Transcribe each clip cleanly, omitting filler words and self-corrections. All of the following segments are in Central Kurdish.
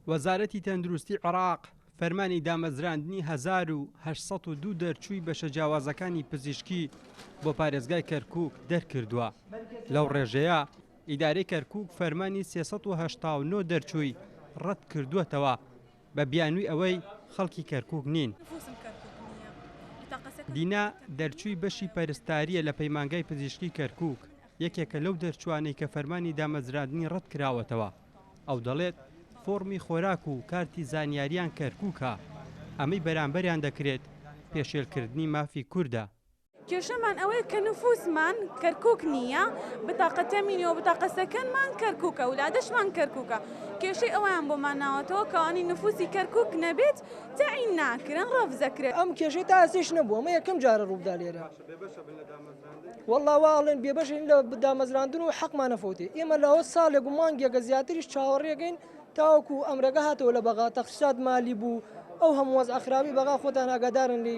وەزارەتی تەندروستی عێراق فەرمانی دامەزراندنی 1802 دەرچووی بە شەجاوازەکانی پزیشکی بۆ پارێزگای کەرکووک دەرکردووە. لەو ڕێژەیە ئیدارەی کەرکووک فەرمانی 389 دەرچووی ڕەت کردووەتەوە بە بیانووی ئەوەی خەڵکی کەرکووک نین. دینا دەرچووی بەشی پەرستاریە لە پەیمانگای پزیشکی کەرکووک، یەکێکە لەو دەرچوانەی کە فەرمانی دامەزراندنی ڕەت کراوەتەوە. ئەو دەڵێت فۆرمی خۆراک و کارتی زانیاریان کەرکووکە، ئەمەی بەرامبەریان دەکرێت پێشێلکردنی مافی کووردە. کێشەمان ئەوەیە کە نفوسمان کەرکووک نییە، بتاقە تەمینی و بتاقە سەکەنمان کەرکووکە، ولادەشمان کەرکووکە. کێشەی ئەویان بۆمان ناوەتەوە کەوانی نفوسی کەرکووک نەبێت تەعین ناکرن ڕەفزەکرێت. ئەم کێشەی تا ئەستێش نەبووە، ئەمە یەکەم جارە ڕوودا لێرە. وەڵڵا واڵێن بێبەشین لە دامەزراندن و حەقمان نەفوتی. ئێمە لەوە ساڵێک و مانگێکە زیاتریش چاوەڕێگەین تاوەکو ئەمرەکە هاتەوە لە بەغا تەخصیصات مالی بوو، ئەو هەموو وەزع خراپی بەغا خۆتان ئاگادارن لی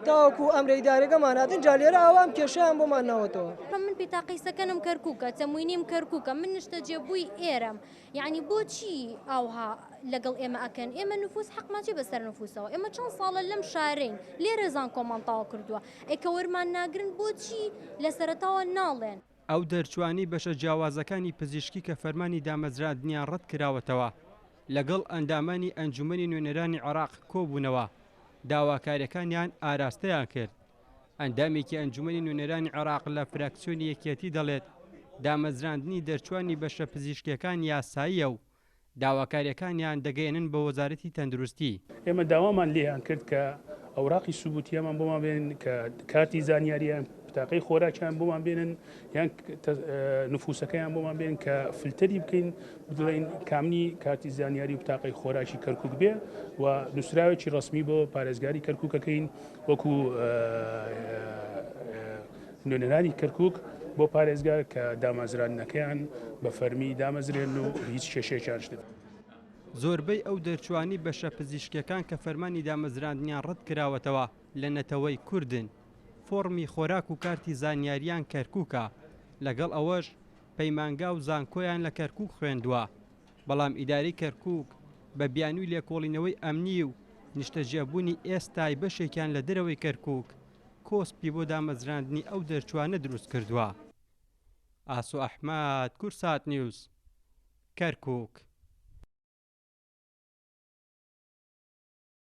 تاوەکو ئەمرەی دارێگەمان هاتن جا لێرە ئەوام کێشەیان بۆمان ناوەتەوە. من بێتاقی سەکەنم کەرکووکە، تەموینیم کەرکووکە، من نیشتە جێبووی ئێرەم. یعنی بۆچی ئەوها لەگەڵ ئێمە ئەکەن؟ ئێمە نفوس حەقماچی بەسەر نفوسەوە، ئێمە چەند ساڵە لەم شارەین لێرەزان کۆمانتاوە کردووە، ئێکە وەرمان ناگرن بۆچی لە سەرەتاوە ناڵێن؟ ئەو دەرچوانی بەشە جیاوازەکانی پزیشکی کە فەرمانی دامەزراندنیان ڕەت کراوەتەوە لەگەڵ ئەندامانی ئەنجومەنی نوێنەرانی عێراق کۆبوونەوە داواکاریەکانیان ئاراستەیان کرد. ئەندامێکی ئەنجومەنی نوێنەرانی عێراق لە فراکسیۆنی یەکێتی دەڵێت دامەزراندنی دەرچوانی بەشە پزیشکیەکان یاساییە و داواکاریەکانیان دەگەێنن بە وەزارەتی تەندروستی. ئێمە داوامان لێیان کرد کە ئەوراقی سوبوتیەمان بۆمان بێن کە کارتی زانیاریان بتاقەی خۆراکیان بۆمان بێنن یان نفوسەکەیان بۆمان بێن کە فلتەری بکەین بڵێن کامنی کارتی زانیاری و بتاقەی خۆراکی کەرکووک بێ و نووسراوێکی ڕسمی بۆ پارێزگاری کەرکووکەکەین وەکو نوێنەرانی کەرکووک بۆ پارێزگار کە دامەزراندنەکەیان بە فەرمی دامەزرێن و هیچ کێشەیەکیان شت. زۆربەی ئەو دەرچوانی بەشە پزیشکیەکان کە فەرمانی دامەزراندنیان ڕەت کراوەتەوە لە نەتەوەی کوردن، فۆرمی خۆراک و کارتی زانیاریان کەرکووکە، لەگەڵ ئەوەش پەیمانگا و زانکۆیان لە کەرکووک خوێندووە. بەڵام ئیدارەی کەرکووک بە بیانووی لێکۆڵینەوەی ئەمنی و نیشتەجێبوونی ئێستای بەشێکیان لە دەرەوەی کەرکووک کۆسپی بۆ دامەزراندنی ئەو دەرچوانە دروست کردووە. ئاسۆ ئەحمەد، کورسات نیوز، کەرکووک.